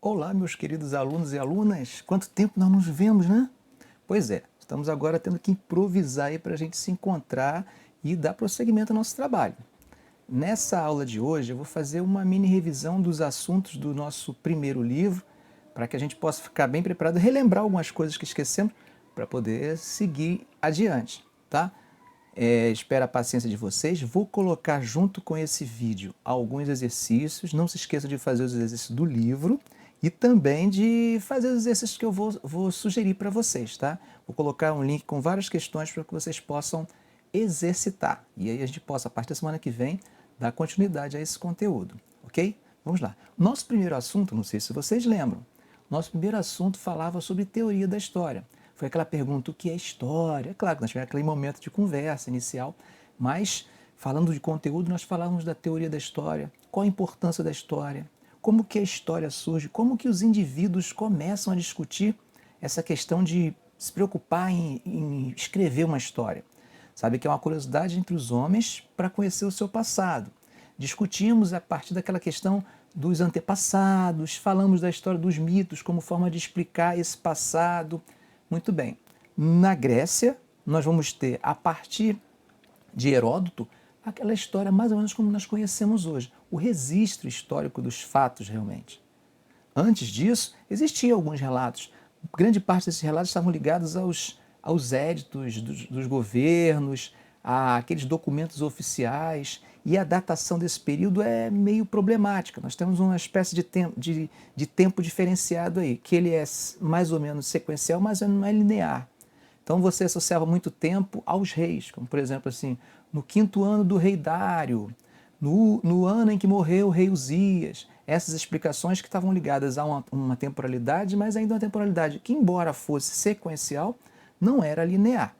Olá, meus queridos alunos e alunas. Quanto tempo nós nos vemos, né? Pois é, estamos agora tendo que improvisar aí para a gente se encontrar e dar prosseguimento ao nosso trabalho. Nessa aula de hoje, eu vou fazer uma mini revisão dos assuntos do nosso primeiro livro, para que a gente possa ficar bem preparado e relembrar algumas coisas que esquecemos para poder seguir adiante, tá? Espero a paciência de vocês. Vou colocar junto com esse vídeo alguns exercícios. Não se esqueça de fazer os exercícios do livro e também de fazer os exercícios que eu vou sugerir para vocês, tá? Vou colocar um link com várias questões para que vocês possam exercitar. E aí a gente possa, a partir da semana que vem, dar continuidade a esse conteúdo, ok? Vamos lá. Nosso primeiro assunto, não sei se vocês lembram, nosso primeiro assunto falava sobre teoria da história. Foi aquela pergunta, o que é história? É claro que nós tivemos aquele momento de conversa inicial, mas falando de conteúdo, nós falávamos da teoria da história, qual a importância da história, como que a história surge, como que os indivíduos começam a discutir essa questão de se preocupar em escrever uma história. Sabe que é uma curiosidade entre os homens para conhecer o seu passado. Discutimos a partir daquela questão dos antepassados, falamos da história dos mitos como forma de explicar esse passado. Muito bem. Na Grécia, nós vamos ter, a partir de Heródoto, aquela história mais ou menos como nós conhecemos hoje, o registro histórico dos fatos realmente. Antes disso, existiam alguns relatos. Grande parte desses relatos estavam ligados aos éditos dos governos, àqueles documentos oficiais, e a datação desse período é meio problemática. Nós temos uma espécie de tempo diferenciado aí, que ele é mais ou menos sequencial, mas não é linear. Então você associava muito tempo aos reis, como por exemplo assim, no 5º ano do rei Dário, no ano em que morreu o rei Uzias. Essas explicações que estavam ligadas a uma temporalidade, mas ainda uma temporalidade que, embora fosse sequencial, não era linear.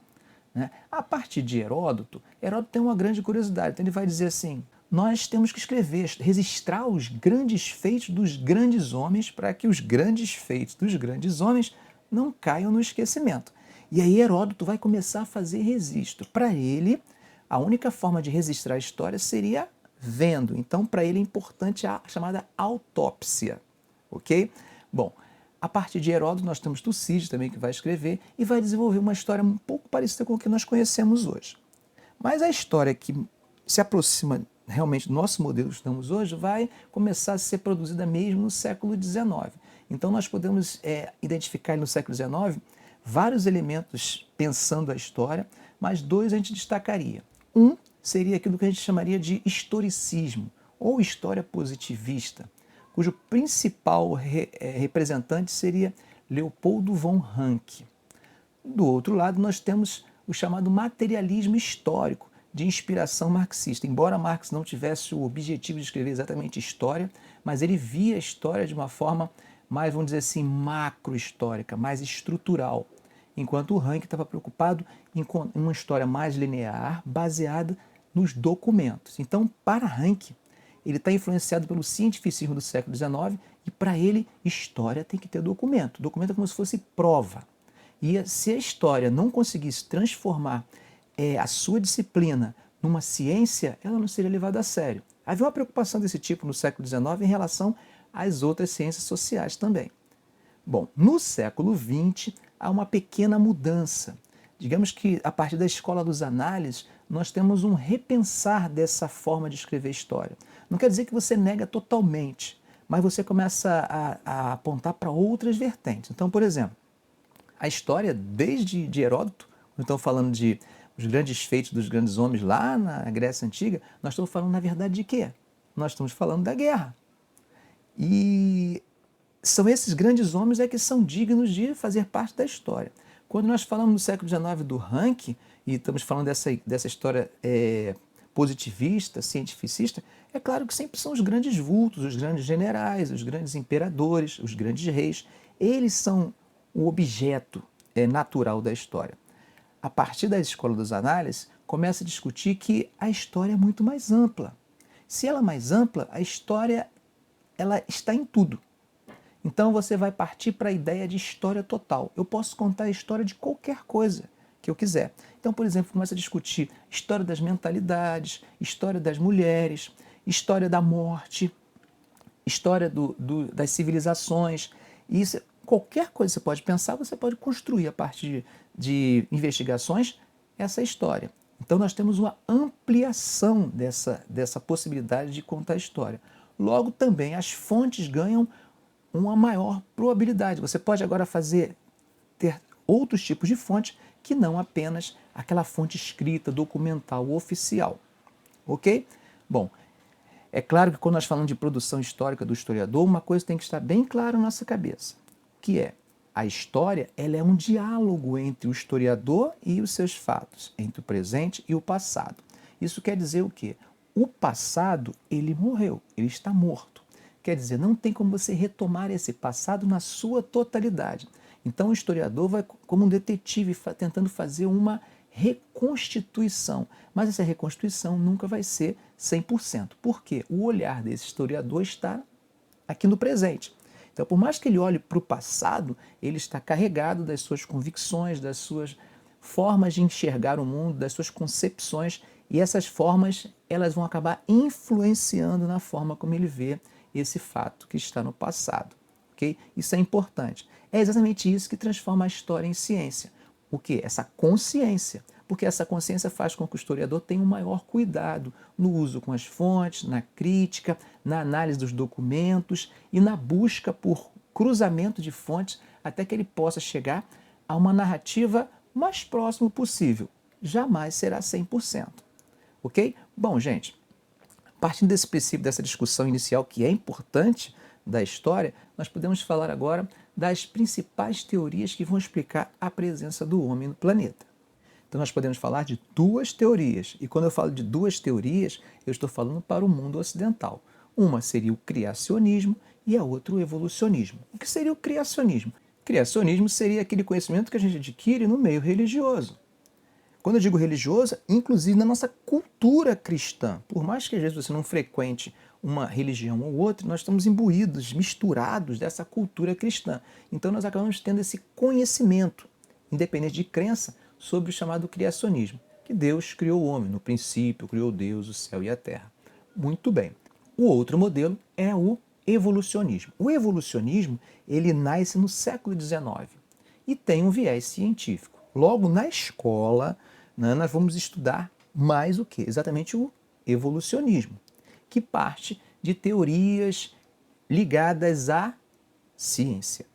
Né? A partir de Heródoto, Heródoto tem uma grande curiosidade. Então ele vai dizer assim, nós temos que escrever, registrar os grandes feitos dos grandes homens para que os grandes feitos dos grandes homens não caiam no esquecimento. E aí Heródoto vai começar a fazer registro. Para ele, a única forma de registrar a história seria vendo. Então, para ele é importante a chamada autópsia. Ok? Bom, a partir de Heródoto, nós temos Tucídides também, que vai escrever e vai desenvolver uma história um pouco parecida com o que nós conhecemos hoje. Mas a história que se aproxima realmente do nosso modelo que estamos hoje vai começar a ser produzida mesmo no século XIX. Então nós podemos identificar no século XIX vários elementos pensando a história, mas dois a gente destacaria. Um seria aquilo que a gente chamaria de historicismo, ou história positivista, cujo principal representante seria Leopoldo von Ranke. Do outro lado, nós temos o chamado materialismo histórico, de inspiração marxista. Embora Marx não tivesse o objetivo de escrever exatamente história, mas ele via a história de uma forma mais, vamos dizer assim, macro-histórica, mais estrutural, enquanto o Ranke estava preocupado em uma história mais linear, baseada nos documentos. Então, para Ranke, ele está influenciado pelo cientificismo do século XIX e, para ele, história tem que ter documento. Documento é como se fosse prova. E se a história não conseguisse transformar a sua disciplina numa ciência, ela não seria levada a sério. Havia uma preocupação desse tipo no século XIX em relação às outras ciências sociais também. Bom, no século XX há uma pequena mudança. Digamos que a partir da escola dos análises, nós temos um repensar dessa forma de escrever história. Não quer dizer que você nega totalmente, mas você começa a apontar para outras vertentes. Então, por exemplo, a história desde Heródoto, quando estamos falando de os grandes feitos dos grandes homens lá na Grécia Antiga, nós estamos falando, na verdade, de quê? Nós estamos falando da guerra. E são esses grandes homens que são dignos de fazer parte da história. Quando nós falamos no século XIX do Ranke, e estamos falando dessa história positivista, cientificista, é claro que sempre são os grandes vultos, os grandes generais, os grandes imperadores, os grandes reis. Eles são o objeto natural da história. A partir da escola dos análises, começa a discutir que a história é muito mais ampla. Se ela é mais ampla, a história ela está em tudo. Então você vai partir para a ideia de história total. Eu posso contar a história de qualquer coisa que eu quiser. Então, por exemplo, começa a discutir história das mentalidades, história das mulheres, história da morte, história das civilizações. E isso, qualquer coisa que você pode pensar, você pode construir a partir de investigações essa história. Então nós temos uma ampliação dessa possibilidade de contar a história. Logo também as fontes ganham uma maior probabilidade. Você pode agora ter outros tipos de fontes que não apenas aquela fonte escrita, documental, oficial. Ok? Bom, é claro que quando nós falamos de produção histórica do historiador, uma coisa tem que estar bem clara na nossa cabeça, que é a história ela é um diálogo entre o historiador e os seus fatos, entre o presente e o passado. Isso quer dizer o quê? O passado, ele morreu, ele está morto. Quer dizer, não tem como você retomar esse passado na sua totalidade. Então o historiador vai como um detetive tentando fazer uma reconstituição. Mas essa reconstituição nunca vai ser 100%. Por quê? O olhar desse historiador está aqui no presente. Então, por mais que ele olhe para o passado, ele está carregado das suas convicções, das suas formas de enxergar o mundo, das suas concepções, e essas formas elas vão acabar influenciando na forma como ele vê esse fato que está no passado. Okay? Isso é importante. É exatamente isso que transforma a história em ciência. O quê? Essa consciência. Porque essa consciência faz com que o historiador tenha um maior cuidado no uso com as fontes, na crítica, na análise dos documentos e na busca por cruzamento de fontes até que ele possa chegar a uma narrativa mais próximo possível. Jamais será 100%. Ok? Bom, gente, partindo desse princípio, dessa discussão inicial que é importante da história, nós podemos falar agora das principais teorias que vão explicar a presença do homem no planeta. Então nós podemos falar de duas teorias, e quando eu falo de duas teorias, eu estou falando para o mundo ocidental. Uma seria o criacionismo e a outra o evolucionismo. O que seria o criacionismo? Criacionismo seria aquele conhecimento que a gente adquire no meio religioso. Quando eu digo religioso, inclusive na nossa cultura cristã. Por mais que às vezes você não frequente uma religião ou outra, nós estamos imbuídos, misturados dessa cultura cristã. Então nós acabamos tendo esse conhecimento, independente de crença, sobre o chamado criacionismo, que Deus criou o homem, no princípio criou Deus o céu e a terra. Muito bem. O outro modelo é o evolucionismo. O evolucionismo, ele nasce no século XIX e tem um viés científico. Logo, na escola, nós vamos estudar mais o quê? Exatamente o evolucionismo, que parte de teorias ligadas à ciência.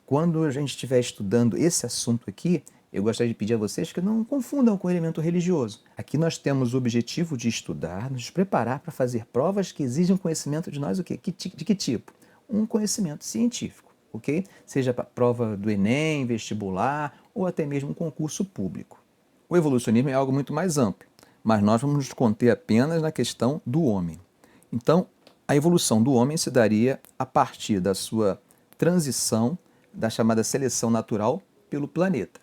Quando a gente estiver estudando esse assunto aqui, eu gostaria de pedir a vocês que não confundam com o elemento religioso. Aqui nós temos o objetivo de estudar, nos preparar para fazer provas que exigem conhecimento de nós o quê? De que tipo? Um conhecimento científico, ok? Seja para prova do Enem, vestibular ou até mesmo um concurso público. O evolucionismo é algo muito mais amplo, mas nós vamos nos conter apenas na questão do homem. Então, a evolução do homem se daria a partir da sua transição da chamada seleção natural pelo planeta.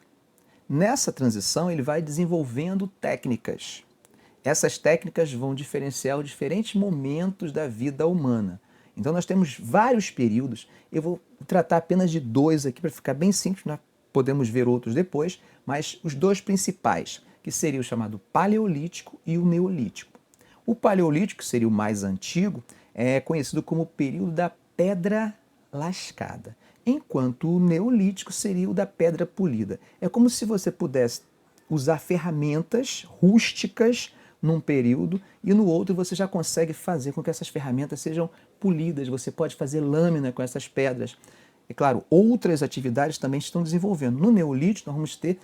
Nessa transição, ele vai desenvolvendo técnicas. Essas técnicas vão diferenciar os diferentes momentos da vida humana. Então, nós temos vários períodos. Eu vou tratar apenas de dois aqui para ficar bem simples, nós podemos ver outros depois, mas os dois principais, que seria o chamado Paleolítico e o Neolítico. O Paleolítico, que seria o mais antigo, é conhecido como o período da Pedra Lascada, enquanto o Neolítico seria o da Pedra Polida. É como se você pudesse usar ferramentas rústicas num período e no outro você já consegue fazer com que essas ferramentas sejam polidas, você pode fazer lâmina com essas pedras. É claro, outras atividades também estão desenvolvendo. No Neolítico nós vamos ter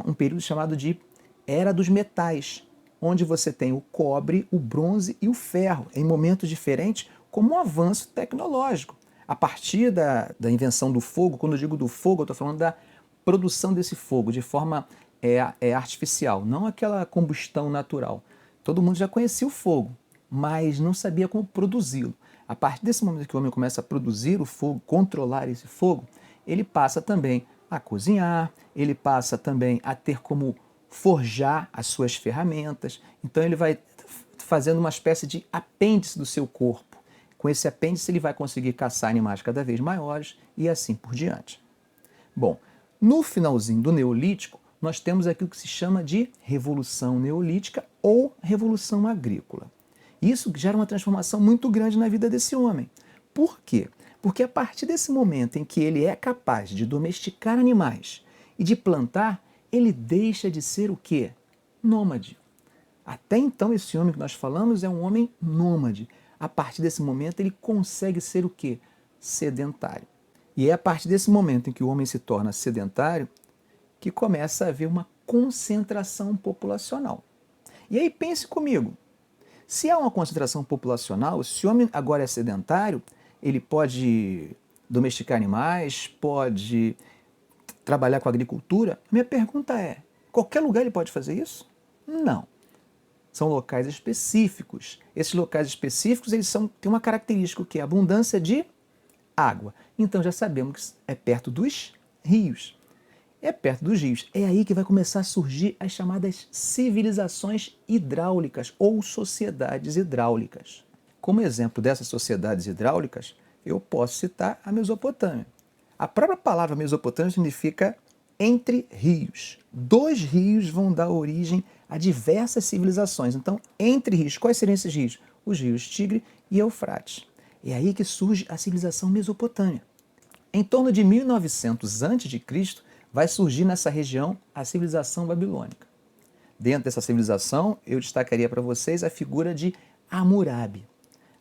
um período chamado de Era dos Metais, onde você tem o cobre, o bronze e o ferro, em momentos diferentes, como um avanço tecnológico. A partir da invenção do fogo, quando eu digo do fogo, eu estou falando da produção desse fogo de forma artificial, não aquela combustão natural. Todo mundo já conhecia o fogo, mas não sabia como produzi-lo. A partir desse momento que o homem começa a produzir o fogo, controlar esse fogo, ele passa também a cozinhar, ele passa também a ter como forjar as suas ferramentas. Então ele vai fazendo uma espécie de apêndice do seu corpo. Com esse apêndice ele vai conseguir caçar animais cada vez maiores e assim por diante. Bom, no finalzinho do Neolítico, nós temos aquilo que se chama de Revolução Neolítica ou Revolução Agrícola. Isso gera uma transformação muito grande na vida desse homem, Por quê? Porque a partir desse momento em que ele é capaz de domesticar animais e de plantar, ele deixa de ser o quê? Nômade. Até então, esse homem que nós falamos é um homem nômade. A partir desse momento, ele consegue ser o quê? Sedentário. E é a partir desse momento em que o homem se torna sedentário que começa a haver uma concentração populacional. E aí pense comigo, se há uma concentração populacional, se o homem agora é sedentário, ele pode domesticar animais, pode trabalhar com agricultura. Minha pergunta é, qualquer lugar ele pode fazer isso? Não. São locais específicos. Esses locais específicos têm uma característica que é a abundância de água. Então já sabemos que é perto dos rios. É perto dos rios. É aí que vai começar a surgir as chamadas civilizações hidráulicas ou sociedades hidráulicas. Como exemplo dessas sociedades hidráulicas, eu posso citar a Mesopotâmia. A própria palavra Mesopotâmia significa entre rios. 2 rios vão dar origem a diversas civilizações. Então, entre rios, quais seriam esses rios? Os rios Tigre e Eufrates. É aí que surge a civilização mesopotâmia. Em torno de 1900 a.C., vai surgir nessa região a civilização babilônica. Dentro dessa civilização, eu destacaria para vocês a figura de Hammurabi.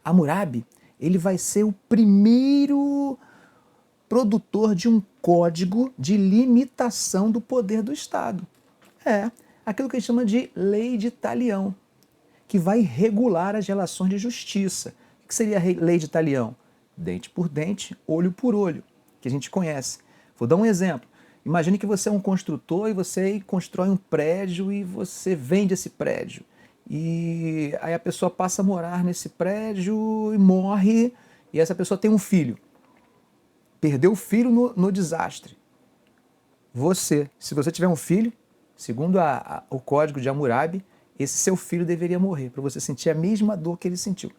Hammurabi, ele vai ser o primeiro produtor de um código de limitação do poder do Estado. É, aquilo que a gente chama de Lei de Talião, que vai regular as relações de justiça. O que seria a Lei de Talião? Dente por dente, olho por olho, que a gente conhece. Vou dar um exemplo. Imagine que você é um construtor e você constrói um prédio e você vende esse prédio. E aí a pessoa passa a morar nesse prédio e morre, e essa pessoa tem um filho. Perdeu o filho no desastre. Se você tiver um filho, segundo o código de Hammurabi, esse seu filho deveria morrer, para você sentir a mesma dor que ele sentiu.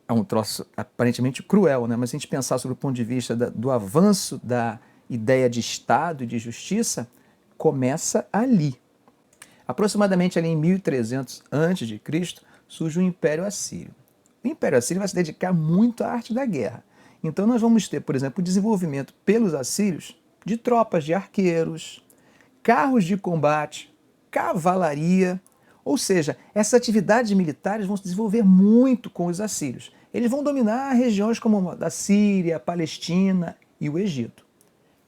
É um troço aparentemente cruel, né? Mas se a gente pensar sobre o ponto de vista do avanço da ideia de Estado e de justiça, começa ali. Aproximadamente ali em 1300 a.C., surge o Império Assírio. O Império Assírio vai se dedicar muito à arte da guerra. Então nós vamos ter, por exemplo, o desenvolvimento pelos assírios de tropas de arqueiros, carros de combate, cavalaria, ou seja, essas atividades militares vão se desenvolver muito com os assírios. Eles vão dominar regiões como a Síria, a Palestina e o Egito.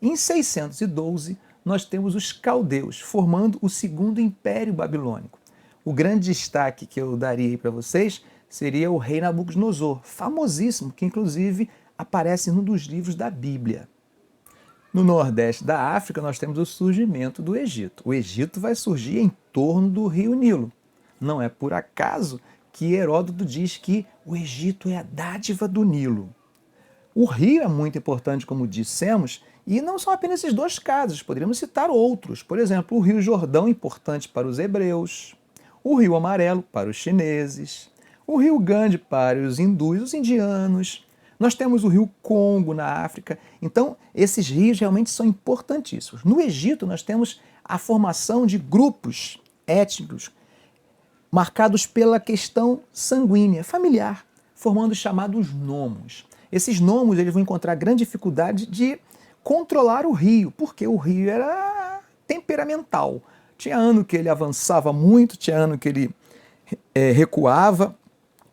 Em 612, nós temos os caldeus, formando o segundo Império Babilônico. O grande destaque que eu daria para vocês seria o rei Nabucodonosor, famosíssimo, que inclusive aparece num dos livros da Bíblia. No nordeste da África, nós temos o surgimento do Egito. O Egito vai surgir em torno do rio Nilo. Não é por acaso que Heródoto diz que o Egito é a dádiva do Nilo. O rio é muito importante, como dissemos, e não são apenas esses 2 casos, poderíamos citar outros. Por exemplo, o rio Jordão, importante para os hebreus, o rio Amarelo para os chineses, o rio Gande para os hindus, os indianos. Nós temos o rio Congo na África. Então, esses rios realmente são importantíssimos. No Egito, nós temos a formação de grupos étnicos marcados pela questão sanguínea, familiar, formando os chamados nomos. Esses nomos eles vão encontrar grande dificuldade de controlar o rio, porque o rio era temperamental. Tinha ano que ele avançava muito, tinha ano que ele recuava.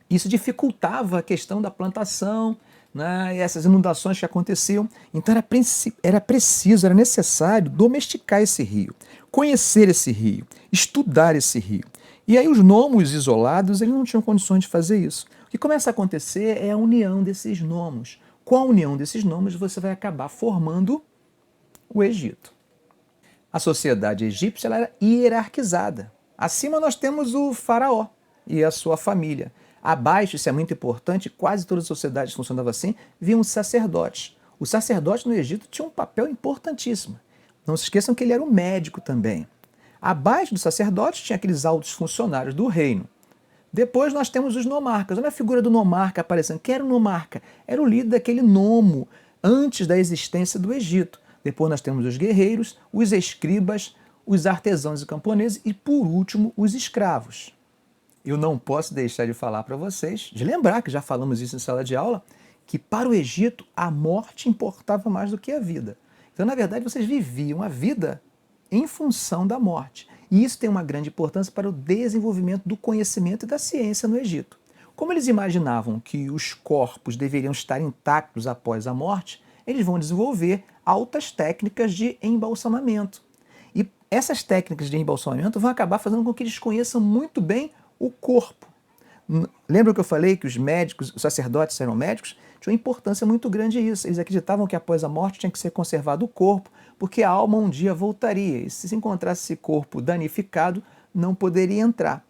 Isso dificultava a questão da plantação, né, e essas inundações que aconteciam. Então era necessário domesticar esse rio, conhecer esse rio, estudar esse rio. E aí os nomos isolados eles não tinham condições de fazer isso. O que começa a acontecer é a união desses nomos. Com a união desses nomos você vai acabar formando o Egito. A sociedade egípcia ela era hierarquizada. Acima nós temos o faraó e a sua família. Abaixo, isso é muito importante, quase todas as sociedades funcionavam assim, vinham os sacerdotes. O sacerdote no Egito tinha um papel importantíssimo. Não se esqueçam que ele era um médico também. Abaixo do sacerdote tinha aqueles altos funcionários do reino. Depois nós temos os nomarcas. Olha a figura do nomarca aparecendo. Quem era o nomarca? Era o líder daquele nomo, antes da existência do Egito. Depois nós temos os guerreiros, os escribas, os artesãos e camponeses e, por último, os escravos. eu não posso deixar de falar para vocês, de lembrar que já falamos isso em sala de aula, que para o Egito a morte importava mais do que a vida. Então, na verdade, vocês viviam a vida em função da morte. E isso tem uma grande importância para o desenvolvimento do conhecimento e da ciência no Egito. Como eles imaginavam que os corpos deveriam estar intactos após a morte, eles vão desenvolver altas técnicas de embalsamamento. E essas técnicas de embalsamamento vão acabar fazendo com que eles conheçam muito bem o corpo. Lembra que eu falei que os médicos, os sacerdotes eram médicos? Tinha uma importância muito grande isso. Eles acreditavam que após a morte tinha que ser conservado o corpo, porque a alma um dia voltaria. E se encontrasse esse corpo danificado, não poderia entrar.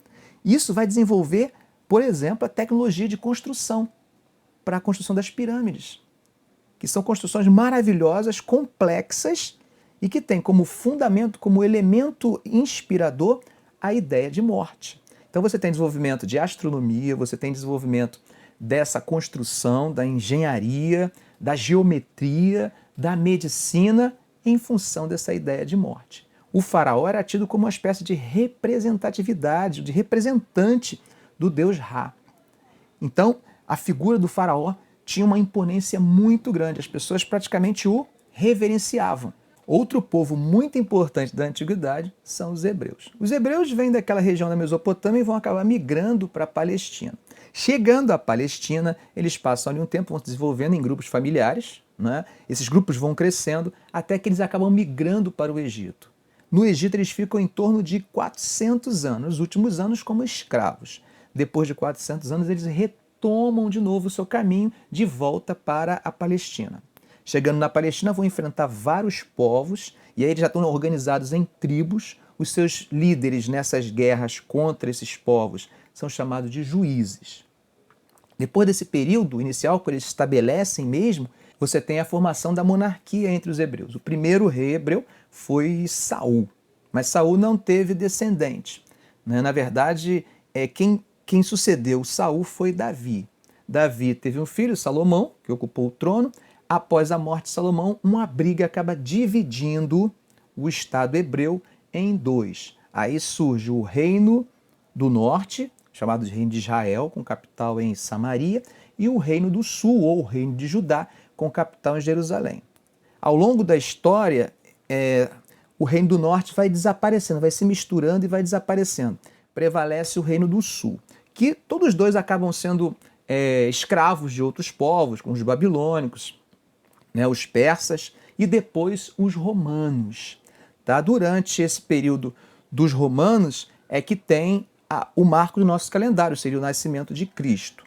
Isso vai desenvolver, por exemplo, a tecnologia de construção para a construção das pirâmides, que são construções maravilhosas, complexas e que têm como fundamento, como elemento inspirador, a ideia de morte. Então você tem desenvolvimento de astronomia, você tem desenvolvimento dessa construção, da engenharia, da geometria, da medicina, em função dessa ideia de morte. O faraó era tido como uma espécie de representatividade, de representante do deus Ra. Então, a figura do faraó tinha uma imponência muito grande, as pessoas praticamente o reverenciavam. Outro povo muito importante da antiguidade são os hebreus. Os hebreus vêm daquela região da Mesopotâmia e vão acabar migrando para a Palestina. Chegando à Palestina, eles passam ali um tempo, vão se desenvolvendo em grupos familiares, né? Esses grupos vão crescendo até que eles acabam migrando para o Egito. No Egito eles ficam em torno de 400 anos, os últimos anos como escravos. Depois de 400 anos eles retomam de novo o seu caminho de volta para a Palestina. Chegando na Palestina, vão enfrentar vários povos, e aí eles já estão organizados em tribos. Os seus líderes nessas guerras contra esses povos são chamados de juízes. Depois desse período inicial, quando eles se estabelecem mesmo, você tem a formação da monarquia entre os hebreus. O primeiro rei hebreu foi Saul, mas Saul não teve descendente. Na verdade, quem sucedeu Saul foi Davi. Davi teve um filho, Salomão, que ocupou o trono. Após a morte de Salomão, uma briga acaba dividindo o Estado hebreu em dois. Aí surge o Reino do Norte, chamado de Reino de Israel, com capital em Samaria, e o Reino do Sul, ou o Reino de Judá, com capital em Jerusalém. Ao longo da história, o Reino do Norte vai desaparecendo, vai se misturando e vai desaparecendo. Prevalece o Reino do Sul, que todos dois acabam sendo escravos de outros povos, como os babilônicos, os persas e depois os romanos. Tá? Durante esse período dos romanos é que tem o marco do nosso calendário, seria o nascimento de Cristo.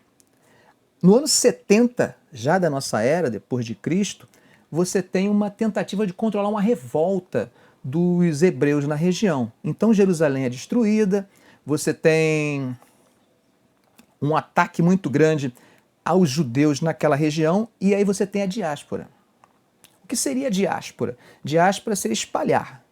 No ano 70, já da nossa era, depois de Cristo, você tem uma tentativa de controlar uma revolta dos hebreus na região. Então Jerusalém é destruída, você tem um ataque muito grande aos judeus naquela região, e aí você tem a diáspora. O que seria a diáspora? Diáspora seria espalhar.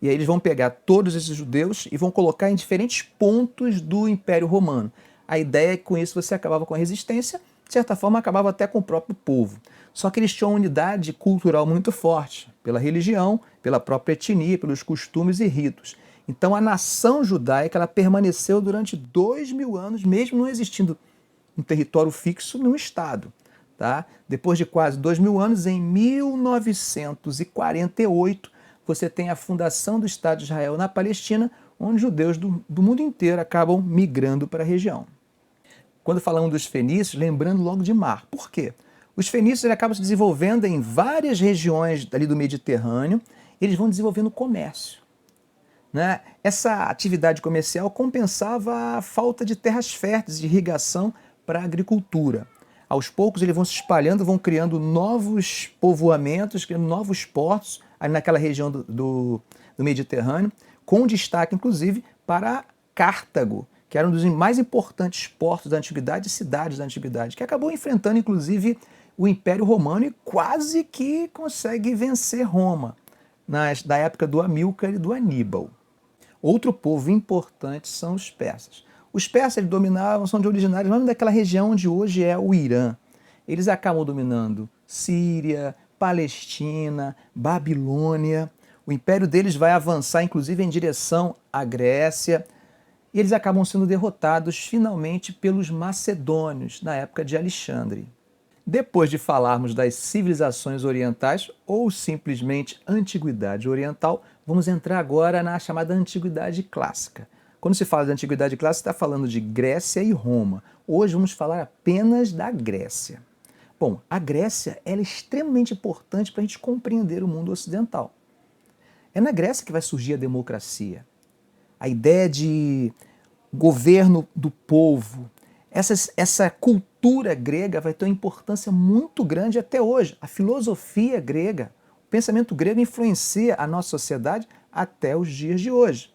E aí eles vão pegar todos esses judeus e vão colocar em diferentes pontos do Império Romano. A ideia é que com isso você acabava com a resistência, de certa forma acabava até com o próprio povo. Só que eles tinham uma unidade cultural muito forte, pela religião, pela própria etnia, pelos costumes e ritos. Então a nação judaica ela permaneceu durante 2000 anos, mesmo não existindo um território fixo num estado. Tá? Depois de quase 2000 anos, em 1948, você tem a fundação do Estado de Israel na Palestina, onde judeus do mundo inteiro acabam migrando para a região. Quando falamos dos fenícios, lembrando logo de mar. Por quê? Os fenícios acabam se desenvolvendo em várias regiões ali do Mediterrâneo, eles vão desenvolvendo comércio. Né? Essa atividade comercial compensava a falta de terras férteis de irrigação para a agricultura. Aos poucos eles vão se espalhando, vão criando novos povoamentos, criando novos portos ali naquela região do Mediterrâneo, com destaque inclusive para Cartago, que era um dos mais importantes portos da antiguidade e cidades da antiguidade, que acabou enfrentando inclusive o Império Romano e quase que consegue vencer Roma, da época do Amílcar e do Aníbal. Outro povo importante são os persas. Os persas eles dominavam, são de originários lá daquela região onde hoje é o Irã. Eles acabam dominando Síria, Palestina, Babilônia. O império deles vai avançar, inclusive, em direção à Grécia. e eles acabam sendo derrotados finalmente pelos macedônios, na época de Alexandre. Depois de falarmos das civilizações orientais, ou simplesmente Antiguidade Oriental, vamos entrar agora na chamada Antiguidade Clássica. Quando se fala de Antiguidade Clássica, está falando de Grécia e Roma. Hoje vamos falar apenas da Grécia. Bom, a Grécia ela é extremamente importante para a gente compreender o mundo ocidental. É na Grécia que vai surgir a democracia. A ideia de governo do povo, essa cultura grega vai ter uma importância muito grande até hoje. A filosofia grega, o pensamento grego influencia a nossa sociedade até os dias de hoje.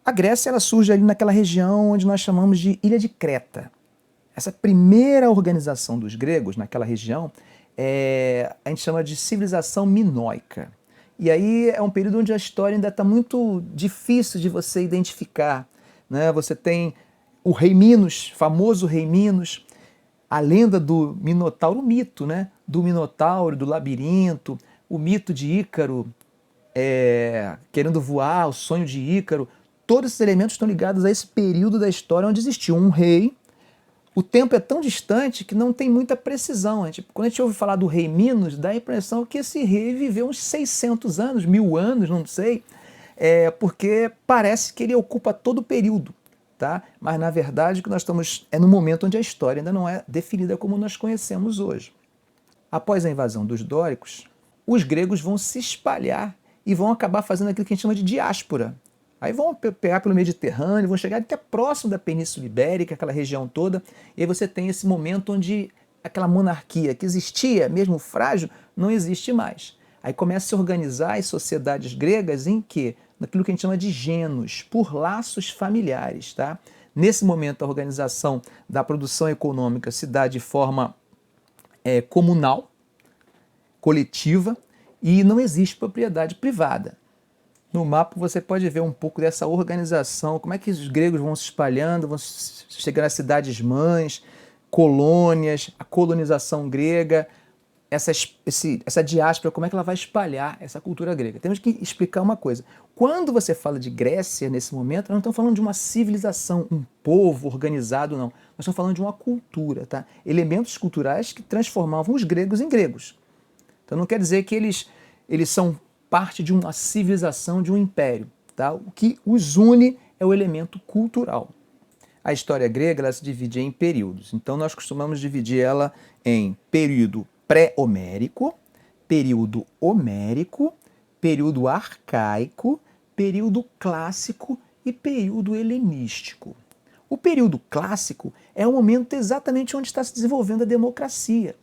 A Grécia ela surge ali naquela região onde nós chamamos de Ilha de Creta. Essa primeira organização dos gregos naquela região a gente chama de civilização minoica. E aí é um período onde a história ainda está muito difícil de você identificar, né? Você tem o rei Minos, famoso rei Minos, a lenda do Minotauro, o mito, né? Do Minotauro, do labirinto, o mito de Ícaro querendo voar, o sonho de Ícaro. Todos esses elementos estão ligados a esse período da história onde existiu um rei. O tempo é tão distante que não tem muita precisão. Quando a gente ouve falar do rei Minos, dá a impressão que esse rei viveu uns 600 anos, 1000 anos, não sei, porque parece que ele ocupa todo o período. Tá? Mas, na verdade, o que nós estamos no momento onde a história ainda não é definida como nós conhecemos hoje. Após a invasão dos dóricos, os gregos vão se espalhar e vão acabar fazendo aquilo que a gente chama de diáspora. Aí vão pegar pelo Mediterrâneo, vão chegar até próximo da Península Ibérica, aquela região toda, e aí você tem esse momento onde aquela monarquia que existia, mesmo frágil, não existe mais. Aí começa a se organizar as sociedades gregas em que? Naquilo que a gente chama de genos, por laços familiares. Tá? Nesse momento, a organização da produção econômica se dá de forma comunal, coletiva, e não existe propriedade privada. No mapa você pode ver um pouco dessa organização, como é que os gregos vão se espalhando, vão chegar às cidades-mães, colônias, a colonização grega, essa diáspora, como é que ela vai espalhar essa cultura grega. Temos que explicar uma coisa. Quando você fala de Grécia, nesse momento, nós não estamos falando de uma civilização, um povo organizado, não. Nós estamos falando de uma cultura, tá? Elementos culturais que transformavam os gregos em gregos. Então não quer dizer que eles são parte de uma civilização, de um império. Tá? O que os une é o elemento cultural. A história grega ela se divide em períodos. Então nós costumamos dividir ela em período pré-homérico, período homérico, período arcaico, período clássico e período helenístico. O período clássico é o momento exatamente onde está se desenvolvendo a democracia.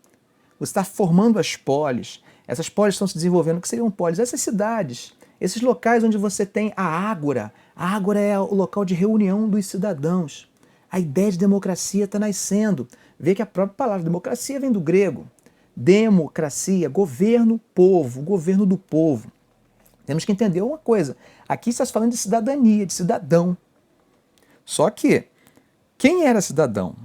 Você está formando as polis. Essas polis estão se desenvolvendo. O que seriam polis? Essas cidades, esses locais onde você tem a ágora. A ágora é o local de reunião dos cidadãos. A ideia de democracia está nascendo. Vê que a própria palavra democracia vem do grego. Democracia, governo, povo, governo do povo. Temos que entender uma coisa. Aqui está se falando de cidadania, de cidadão. Só que, quem era cidadão?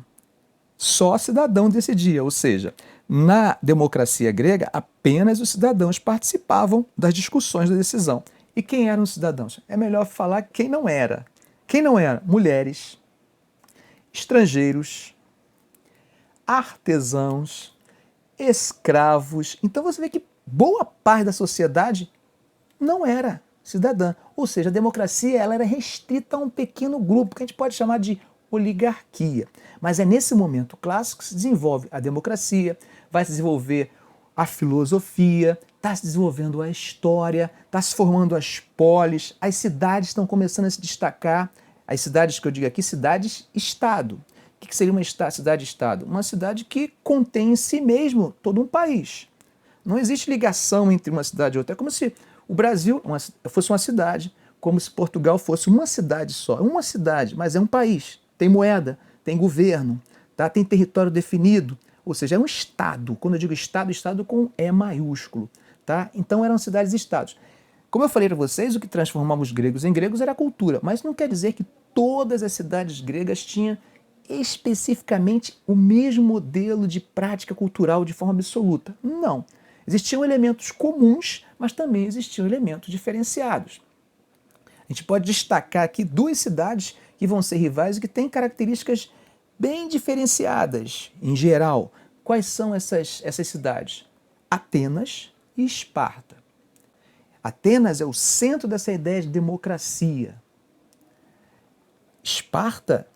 Só cidadão decidia, ou seja, na democracia grega, apenas os cidadãos participavam das discussões da decisão. E quem eram os cidadãos? É melhor falar quem não era. Quem não era? Mulheres, estrangeiros, artesãos, escravos. Então você vê que boa parte da sociedade não era cidadã. Ou seja, a democracia ela era restrita a um pequeno grupo, que a gente pode chamar de oligarquia. Mas é nesse momento clássico que se desenvolve a democracia, vai se desenvolver a filosofia, está se desenvolvendo a história, está se formando as polis, as cidades estão começando a se destacar. As cidades que eu digo aqui, cidades-estado. O que seria uma cidade-estado? Uma cidade que contém em si mesmo todo um país. Não existe ligação entre uma cidade e outra. É como se o Brasil fosse uma cidade, como se Portugal fosse uma cidade só. Uma cidade, mas é um país. Tem moeda, tem governo, tá? Tem território definido. Ou seja, é um estado. Quando eu digo estado, estado com E maiúsculo. Tá? Então eram cidades-estados. Como eu falei para vocês, o que transformava os gregos em gregos era a cultura. Mas não quer dizer que todas as cidades gregas tinham especificamente o mesmo modelo de prática cultural de forma absoluta. Não. Existiam elementos comuns, mas também existiam elementos diferenciados. A gente pode destacar aqui duas cidades que vão ser rivais e que têm características bem diferenciadas, em geral. Quais são essas cidades? Atenas e Esparta. Atenas é o centro dessa ideia de democracia. Esparta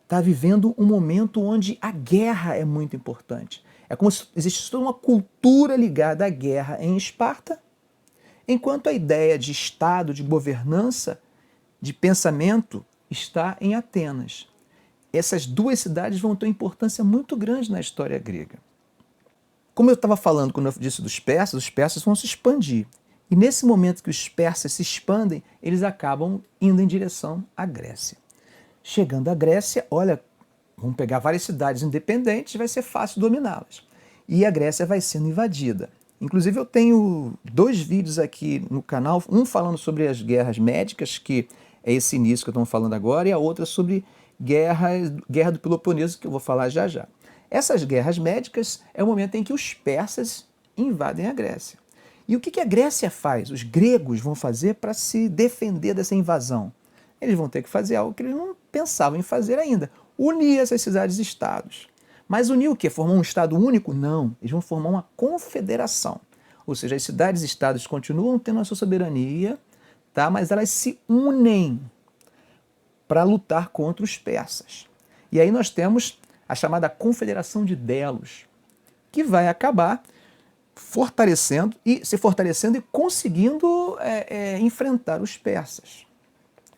está vivendo um momento onde a guerra é muito importante. É como se existisse toda uma cultura ligada à guerra em Esparta, enquanto a ideia de Estado, de governança, de pensamento está em Atenas. Essas duas cidades vão ter uma importância muito grande na história grega. Como eu estava falando quando eu disse dos persas, os persas vão se expandir. E nesse momento que os persas se expandem, eles acabam indo em direção à Grécia. Chegando à Grécia, olha, vamos pegar várias cidades independentes, vai ser fácil dominá-las. E a Grécia vai sendo invadida. Inclusive eu tenho 2 vídeos aqui no canal, um falando sobre as guerras médicas, que é esse início que eu estou falando agora, e a outra sobre guerra do Peloponeso, que eu vou falar já já. Essas guerras médicas é o momento em que os persas invadem a Grécia. E o que a Grécia faz? Os gregos vão fazer para se defender dessa invasão? Eles vão ter que fazer algo que eles não pensavam em fazer ainda. Unir essas cidades-estados. Mas unir o quê? Formar um Estado único? Não. Eles vão formar uma confederação. Ou seja, as cidades-estados continuam tendo a sua soberania, tá? Mas elas se unem para lutar contra os persas. E aí nós temos a chamada Confederação de Delos, que vai acabar se fortalecendo e conseguindo enfrentar os persas.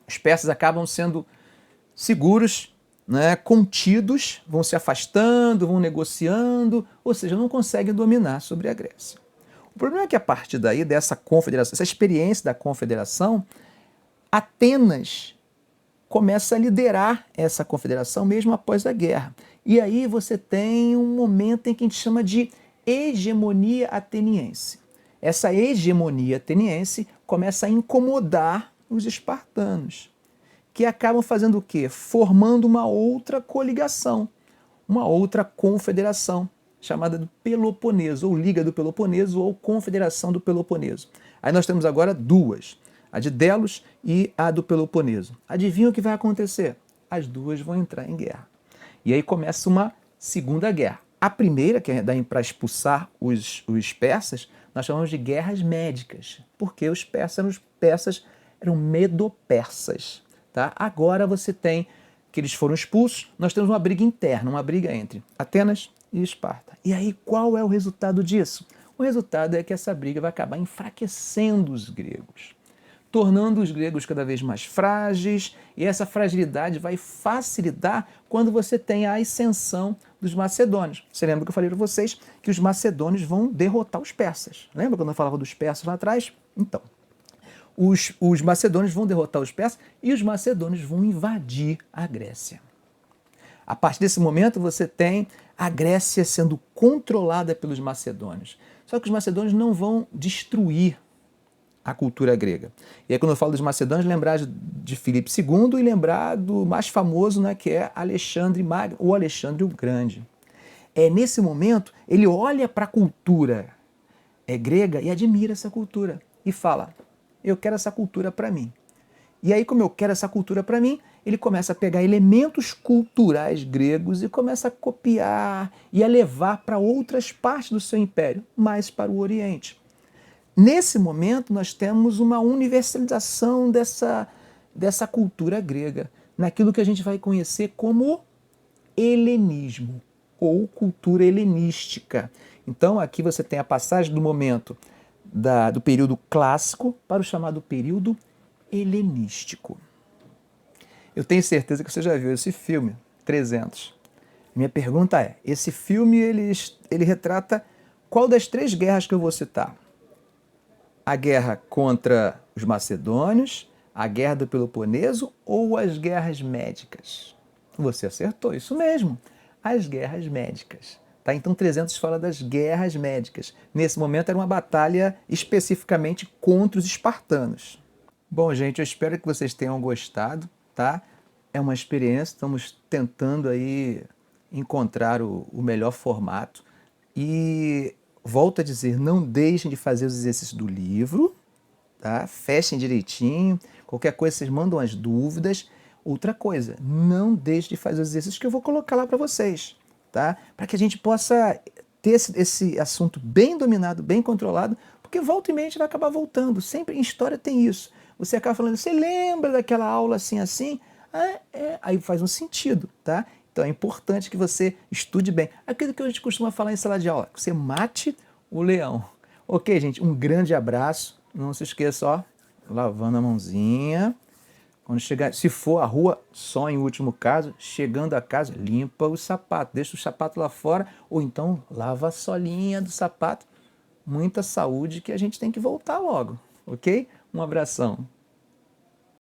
Os persas acabam sendo seguros, né, contidos, vão se afastando, vão negociando, ou seja, não conseguem dominar sobre a Grécia. O problema é que a partir daí, dessa confederação, essa experiência da confederação, Atenas começa a liderar essa confederação mesmo após a guerra. E aí você tem um momento em que a gente chama de hegemonia ateniense. Essa hegemonia ateniense começa a incomodar os espartanos, que acabam fazendo o quê? Formando uma outra coligação, uma outra confederação, chamada do Peloponeso, ou Liga do Peloponeso, ou Confederação do Peloponeso. Aí nós temos agora 2, a de Delos e a do Peloponeso. Adivinha o que vai acontecer? As 2 vão entrar em guerra. E aí começa uma segunda guerra. A primeira, que é para expulsar os persas, nós chamamos de guerras médicas, porque os persas eram medo-persas. Tá? Agora você tem que eles foram expulsos, nós temos uma briga interna, uma briga entre Atenas e Esparta. E aí qual é o resultado disso? O resultado é que essa briga vai acabar enfraquecendo os gregos, tornando os gregos cada vez mais frágeis, e essa fragilidade vai facilitar quando você tem a ascensão dos macedônios. Você lembra que eu falei para vocês que os macedônios vão derrotar os persas? Lembra quando eu falava dos persas lá atrás? Então, os macedônios vão derrotar os persas e os macedônios vão invadir a Grécia. A partir desse momento você tem a Grécia sendo controlada pelos macedônios. Só que os macedônios não vão destruir a cultura grega. E aí quando eu falo dos macedônios, lembrar de Filipe II e lembrar do mais famoso, né, que é Alexandre Magno, ou Alexandre o Grande. Nesse momento, ele olha para a cultura grega e admira essa cultura. E fala, eu quero essa cultura para mim. E aí, como eu quero essa cultura para mim, ele começa a pegar elementos culturais gregos e começa a copiar e a levar para outras partes do seu império, mais para o Oriente. Nesse momento, nós temos uma universalização dessa cultura grega, naquilo que a gente vai conhecer como helenismo, ou cultura helenística. Então, aqui você tem a passagem do momento do período clássico para o chamado período helenístico. Eu tenho certeza que você já viu esse filme, 300. Minha pergunta é, esse filme ele retrata qual das 3 guerras que eu vou citar? A guerra contra os macedônios, a guerra do Peloponeso ou as guerras médicas? Você acertou, isso mesmo, as guerras médicas. Tá? Então 300 fala das guerras médicas. Nesse momento era uma batalha especificamente contra os espartanos. Bom, gente, eu espero que vocês tenham gostado, tá? É uma experiência, estamos tentando aí encontrar o melhor formato. E volto a dizer, não deixem de fazer os exercícios do livro, tá? Fechem direitinho, qualquer coisa vocês mandam as dúvidas, Outra coisa, não deixe de fazer os exercícios que eu vou colocar lá para vocês, tá? Para que a gente possa ter esse assunto bem dominado, bem controlado, porque volta e meia a gente vai acabar voltando. Sempre em história tem isso. Você acaba falando, você lembra daquela aula assim, assim? Ah, aí faz um sentido, tá? Então é importante que você estude bem. Aquilo que a gente costuma falar em sala de aula, que você mate o leão. Ok, gente, um grande abraço. Não se esqueça, ó, lavando a mãozinha. Quando chegar, se for a rua, só em último caso, chegando a casa, limpa o sapato, deixa o sapato lá fora, ou então lava a solinha do sapato. Muita saúde que a gente tem que voltar logo, ok? Um abração.